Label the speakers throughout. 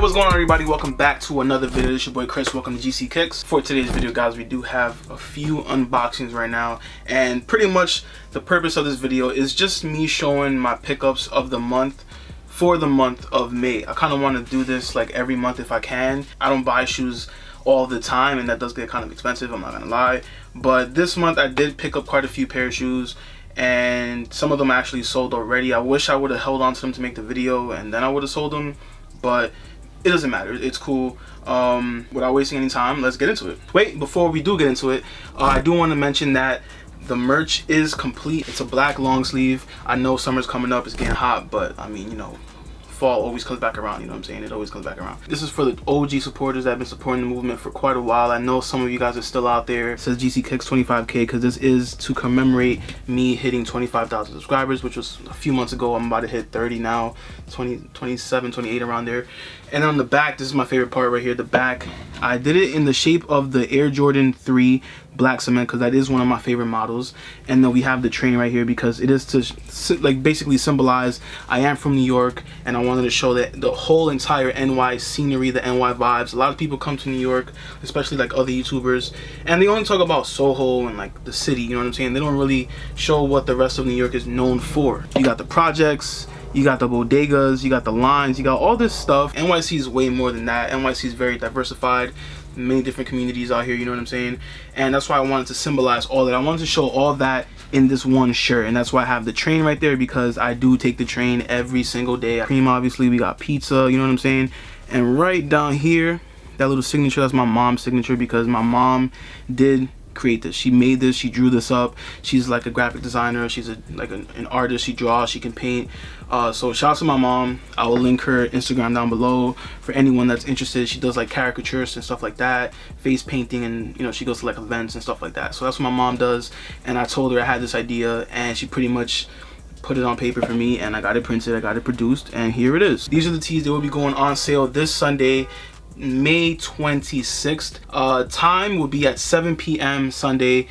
Speaker 1: what's going on, everybody? Welcome back to another video. It's your boy Chris. Welcome to GC Kicks. For today's video, guys, we do have a few unboxings right now, and pretty much the purpose of this video is just me showing my pickups of the month for the month of May. I kind of want to do this like every month if I can. I don't buy shoes all the time, and that does get kind of expensive, I'm not gonna lie, but this month I did pick up quite a few pair of shoes, and some of them actually sold already. I wish I would have held on to them to make the video and then I would have sold them, but it doesn't matter, it's cool. Without wasting any time, let's get into it. Wait, before we do get into it, I do want to mention that the merch is complete. It's a black long sleeve. I know summer's coming up, it's getting hot, but I mean, you know, fall always comes back around, you know what I'm saying? It always comes back around. This is for the OG supporters that have been supporting the movement for quite a while. I know some of you guys are still out there. It says GC Kicks 25K because this is to commemorate me hitting 25,000 subscribers, which was a few months ago. I'm about to hit 30 now, 27, 28 around there. And on the back, this is my favorite part right here, the back. I did it in the shape of the Air Jordan 3 black cement because that is one of my favorite models. And then we have the train right here because it is to like basically symbolize I am from New York, and I wanted to show that the whole entire NY scenery, the NY vibes. A lot of people come to New York, especially like other YouTubers, and they only talk about Soho and like the city, you know what I'm saying? They don't really show what the rest of New York is known for. You got the projects, you got the bodegas, you got the lines, you got all this stuff. NYC is way more than that. NYC is very diversified, many different communities out here, you know what I'm saying? And that's why I wanted to symbolize all that. I wanted to show all that in this one shirt, and that's why I have the train right there, because I do take the train every single day. Cream, obviously, we got pizza, you know what I'm saying? And right down here, that little signature, that's my mom's signature, because my mom did create this. She made this, she drew this up. She's like a graphic designer, she's like an artist, she draws, she can paint. So shout out to my mom. I will link her Instagram down below for anyone that's interested. She does like caricatures and stuff like that, face painting, and you know, she goes to like events and stuff like that. So that's what my mom does, and I told her I had this idea, and she pretty much put it on paper for me, and I got it printed, I got it produced, and here it is. These are the tees. They will be going on sale this Sunday, May 26th. Time will be at 7 p.m. Sunday.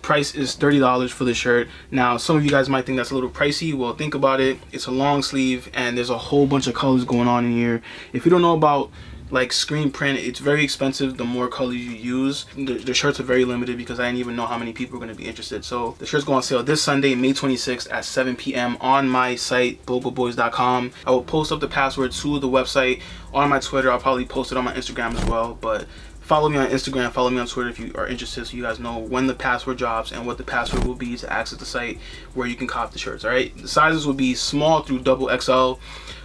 Speaker 1: Price is $30 for the shirt. Now, some of you guys might think that's a little pricey. Well, think about it. It's a long sleeve, and there's a whole bunch of colors going on in here. If you don't know about like screen print, it's very expensive the more colors you use. The shirts are very limited because I didn't even know how many people are going to be interested. So the shirts go on sale this Sunday, May 26th at 7 p.m. on my site, bogoboys.com. I will post up the password to the website on my Twitter. I'll probably post it on my Instagram as well, but follow me on Instagram, follow me on Twitter if you are interested, so you guys know when the password drops and what the password will be to access the site where you can cop the shirts. All right, the sizes will be small through XXL,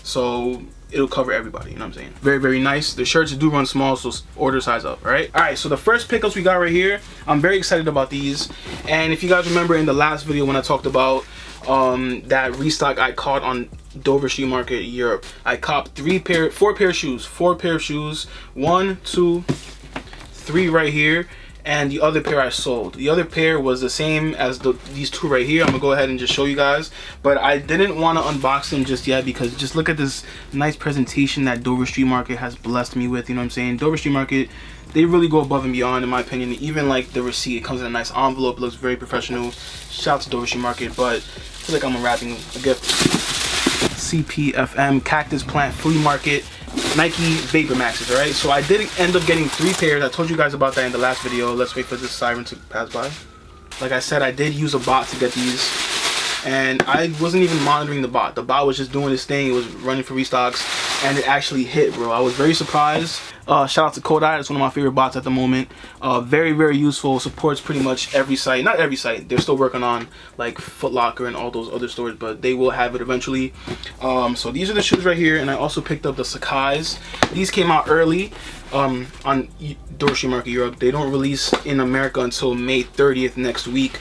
Speaker 1: so it'll cover everybody, you know what I'm saying? Very, very nice. The shirts do run small, so order size up, all right? All right, so the first pickups we got right here, I'm very excited about these. And if you guys remember in the last video when I talked about that restock I caught on Dover Street Market, Europe, I copped four pair of shoes, 1, 2, 3 right here, and the other pair I sold. The other pair was the same as these two right here. I'm gonna go ahead and just show you guys, but I didn't want to unbox them just yet because just look at this nice presentation that Dover Street Market has blessed me with, you know what I'm saying? Dover Street Market, they really go above and beyond in my opinion. Even like the receipt, it comes in a nice envelope, it looks very professional. Shout out to Dover Street Market, but I feel like I'm unwrapping a gift. CPFM Cactus Plant Flea Market Nike VaporMaxes, alright? So I did end up getting 3 pairs. I told you guys about that in the last video. Let's wait for this siren to pass by. Like I said, I did use a bot to get these, and I wasn't even monitoring the bot. The bot was just doing this thing. It was running for restocks, and it actually hit, bro. I was very surprised. Shout out to Kodai. It's one of my favorite bots at the moment. Very, very useful. Supports pretty much every site. Not every site. They're still working on like Foot Locker and all those other stores, but they will have it eventually. So these are the shoes right here, and I also picked up the Sacai's. These came out early on Dover Street Market Europe. They don't release in America until May 30th next week.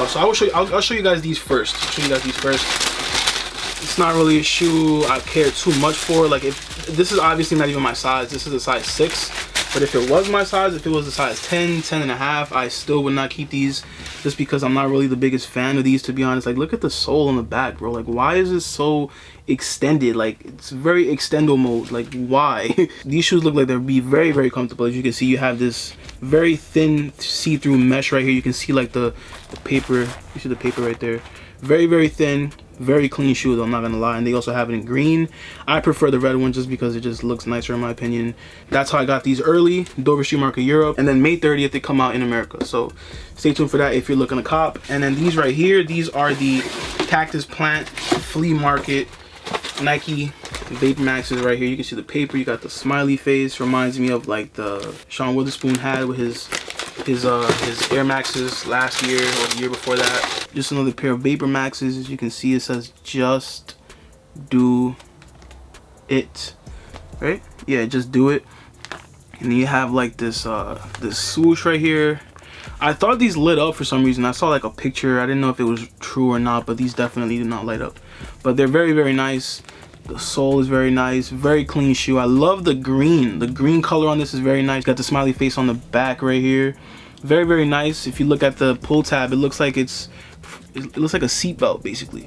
Speaker 1: So I will show you. I'll show you guys these first. It's not really a shoe I care too much for. Like, if this is obviously not even my size, this is a size 6, but if it was my size, if it was a size 10 and a half, I still would not keep these, just because I'm not really the biggest fan of these, to be honest. Like, look at the sole on the back, bro. Like, why is this so extended? Like, it's very extendo mode. Like, why? These shoes look like they'll be very, very comfortable. As you can see, you have this very thin see-through mesh right here. You can see like the paper. You see the paper right there. Very, very thin, Very clean shoe though, I'm not gonna lie. And they also have it in green. I prefer the red one just because it just looks nicer in my opinion. That's how I got these early. Dover Shoe Market Europe, and then May 30th they come out in America, so stay tuned for that if you're looking to cop. And then these right here, these are the Cactus Plant Flea Market Nike VaporMaxes right here. You can see the paper, you got the smiley face, reminds me of like the Sean Witherspoon had with his Air Maxes last year or the year before that. Just another pair of VaporMaxes. As you can see, it says just do it, right? Yeah, just do it. And then you have like this this swoosh right here. I thought these lit up for some reason. I saw like a picture, I didn't know if it was true or not, but these definitely do not light up. But they're very, very nice. The sole is very nice, very clean shoe. I love the green color on this is very nice. Got the smiley face on the back right here. Very, very nice. If you look at the pull tab, it looks like it looks like a seatbelt basically.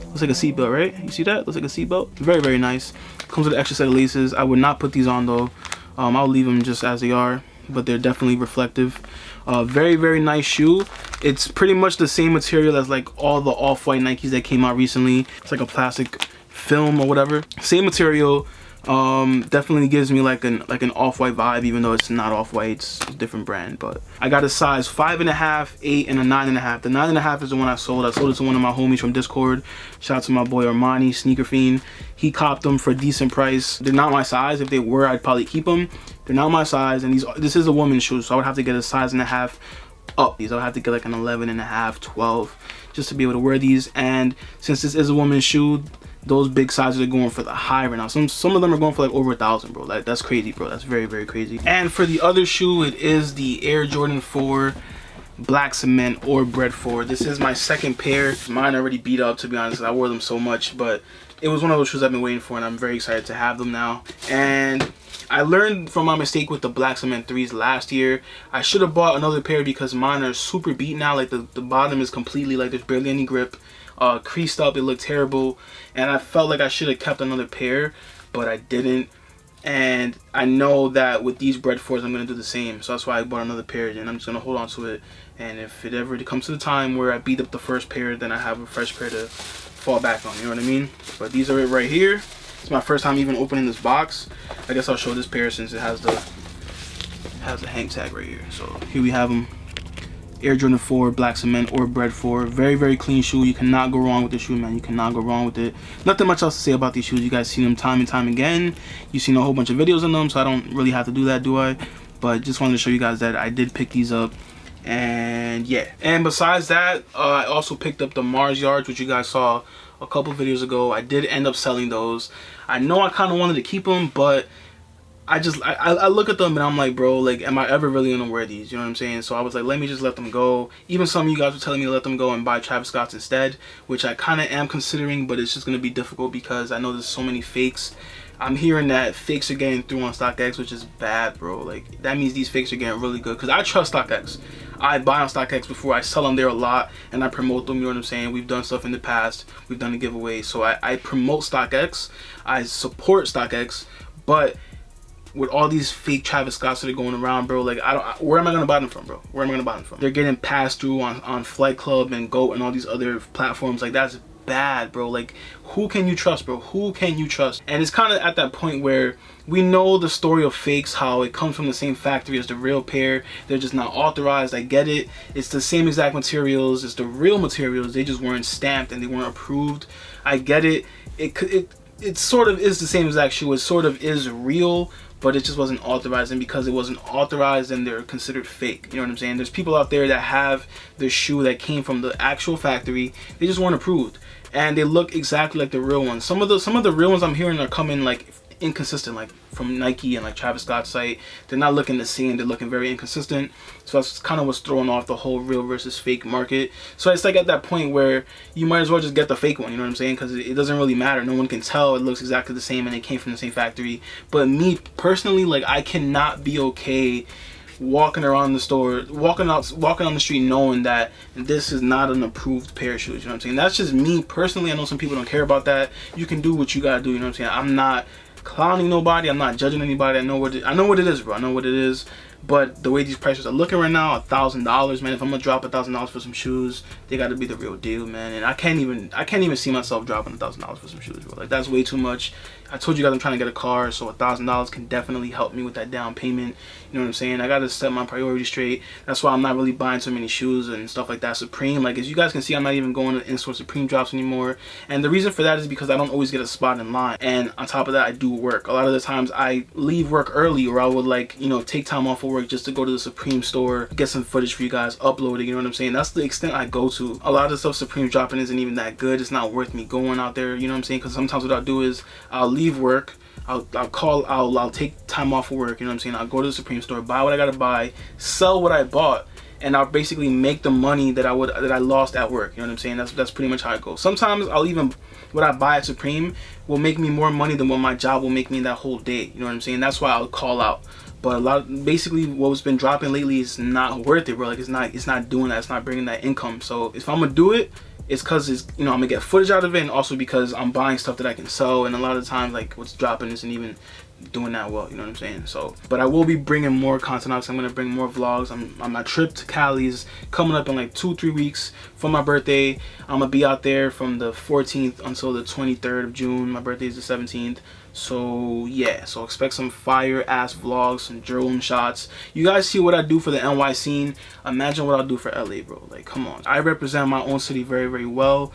Speaker 1: Looks like a seatbelt, right? You see that? Looks like a seatbelt. Very, very nice. Comes with an extra set of laces. I would not put these on though. I'll leave them just as they are, but they're definitely reflective. Very, very nice shoe. It's pretty much the same material as like all the off-white Nikes that came out recently. It's like a plastic film or whatever. Same material. Definitely gives me like an off-white vibe, even though it's not off-white, it's a different brand. But I got a size 5.5, 8, and a 9.5. The 9.5 is the one I sold. I sold it to one of my homies from Discord. Shout out to my boy Armani, Sneaker Fiend. He copped them for a decent price. They're not my size. If they were, I'd probably keep them. They're not my size, and this is a woman's shoe, so I would have to get a size and a half up. These I would have to get like an 11.5, 12, just to be able to wear these. And since this is a woman's shoe, those big sizes are going for the high right now. Some of them are going for like over 1,000, bro. Like, that's crazy, bro. That's very, very crazy. And for the other shoe, it is the Air Jordan 4 Black Cement or Bred 4. This is my second pair. Mine already beat up, to be honest. I wore them so much, but it was one of those shoes I've been waiting for, and I'm very excited to have them now. And I learned from my mistake with the Black Cement 3s last year. I should have bought another pair because mine are super beat now. Like the bottom is completely, like, there's barely any grip. Creased up, it looked terrible, and I felt like I should have kept another pair, but I didn't. And I know that with these Bred 4s I'm going to do the same, so that's why I bought another pair, and I'm just going to hold on to it. And if it ever comes to the time where I beat up the first pair, then I have a fresh pair to fall back on, you know what I mean? But these are it right here. It's my first time even opening this box. I guess I'll show this pair since it has the hang tag right here. So here we have them. Air Jordan 4 Black Cement or Bred 4. Very, very clean shoe. You cannot go wrong with the shoe, man. You cannot go wrong with it. Nothing much else to say about these shoes. You guys seen them time and time again. You've seen a whole bunch of videos on them, so I don't really have to do that, do I? But just wanted to show you guys that I did pick these up. And yeah. And besides that, I also picked up the Mars Yards, which you guys saw a couple videos ago. I did end up selling those. I know I kind of wanted to keep them, but I look at them and I'm like, bro, like, am I ever really gonna wear these? You know what I'm saying? So I was like, let me just let them go. Even some of you guys were telling me to let them go and buy Travis Scott's instead, which I kind of am considering, but it's just gonna be difficult because I know there's so many fakes. I'm hearing that fakes are getting through on StockX, which is bad, bro. Like, that means these fakes are getting really good, because I trust StockX. I buy on StockX before. I sell them there a lot, and I promote them, you know what I'm saying? We've done stuff in the past. We've done a giveaway. So I promote StockX. I support StockX, but with all these fake Travis Scotts that are going around, bro, like, where am I gonna buy them from, bro? Where am I gonna buy them from? They're getting passed through on Flight Club and GOAT and all these other platforms. Like, that's bad, bro. Like, who can you trust, bro? Who can you trust? And it's kind of at that point where we know the story of fakes, how it comes from the same factory as the real pair. They're just not authorized. I get it. It's the same exact materials. It's the real materials. They just weren't stamped and they weren't approved. I get it. It sort of is the same exact shoe. It sort of is real, but it just wasn't authorized, and because it wasn't authorized, then they're considered fake. You know what I'm saying? There's people out there that have the shoe that came from the actual factory. They just weren't approved, and they look exactly like the real ones. Some of the real ones I'm hearing are coming like inconsistent, like from Nike and like Travis Scott's site. They're not looking the same. They're looking very inconsistent. So that's kind of what's throwing off the whole real versus fake market. So it's like at that point where you might as well just get the fake one, you know what I'm saying? Because it doesn't really matter. No one can tell. It looks exactly the same and it came from the same factory. But me personally, like, I cannot be okay walking around the store, walking on the street knowing that this is not an approved pair of shoes. You know what I'm saying? That's just me personally. I know some people don't care about that. You can do what you gotta do. You know what I'm saying? I'm not clowning nobody. I'm not judging anybody. I know what it is, bro. I know what it is. But the way these prices are looking right now, $1,000, man. If I'm gonna drop $1,000 for some shoes, they got to be the real deal, man. And I can't even see myself dropping $1,000 for some shoes, bro. Like, that's way too much. I told you guys I'm trying to get a car, so $1,000 can definitely help me with that down payment. You know what I'm saying? I gotta set my priorities straight. That's why I'm not really buying so many shoes and stuff like that. Supreme, like, as you guys can see, I'm not even going to in-store Supreme drops anymore. And the reason for that is because I don't always get a spot in line. And on top of that, I do work. A lot of the times I leave work early, or I would, like, you know, take time off of work just to go to the Supreme store, get some footage for you guys, upload it. You know what I'm saying? That's the extent I go to. A lot of the stuff Supreme dropping isn't even that good. It's not worth me going out there. You know what I'm saying? Because sometimes what I'll do is I'll leave work. I'll take time off of work, you know what I'm saying? I'll go to the Supreme store, buy what I gotta buy, sell what I bought, and I'll basically make the money that I lost at work. You know what I'm saying? That's pretty much how it goes. Sometimes what I buy at Supreme will make me more money than what my job will make me in that whole day. You know what I'm saying? That's why I'll call out. But basically what's been dropping lately is not worth it, bro. Like, it's not doing that. It's not bringing that income. So if I'm gonna do it, it's because I'm gonna get footage out of it, and also because I'm buying stuff that I can sell. And a lot of the times, like, what's dropping isn't even doing that well, you know what I'm saying? So, but I will be bringing more content out. So I'm gonna bring more vlogs. On my trip to Cali is coming up in like 2-3 weeks for my birthday. I'm gonna be out there from the 14th until the 23rd of June. My birthday is the 17th. So yeah, so expect some fire ass vlogs, some drone shots. You guys see what I do for the NY scene. Imagine what I'll do for LA, bro. Like, come on. I represent my own city very, very well.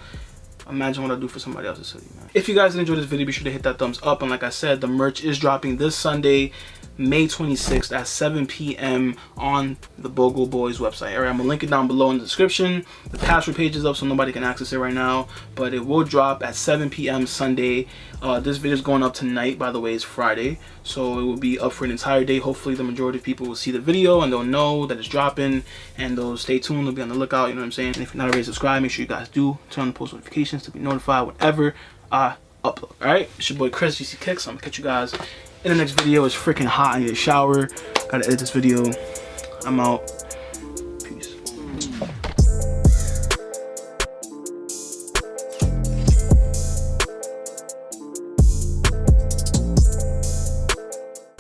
Speaker 1: Imagine what I do for somebody else's city, man. If you guys enjoyed this video, be sure to hit that thumbs up. And like I said, the merch is dropping this Sunday, May 26th at 7 p.m. on the Bogle Boys website. Alright, I'm gonna link it down below in the description. The password page is up, so nobody can access it right now, but it will drop at 7 p.m. Sunday. This video is going up tonight, by the way. It's Friday, so it will be up for an entire day. Hopefully the majority of people will see the video and they'll know that it's dropping, and they'll stay tuned. They'll be on the lookout, you know what I'm saying? And if you're not already subscribed, make sure you guys do turn on the post notifications to be notified whenever I upload. Alright, it's your boy Chris, GC Kicks. I'm gonna catch you guys in the next video. It's freaking hot. I need a shower. Gotta edit this video. I'm out.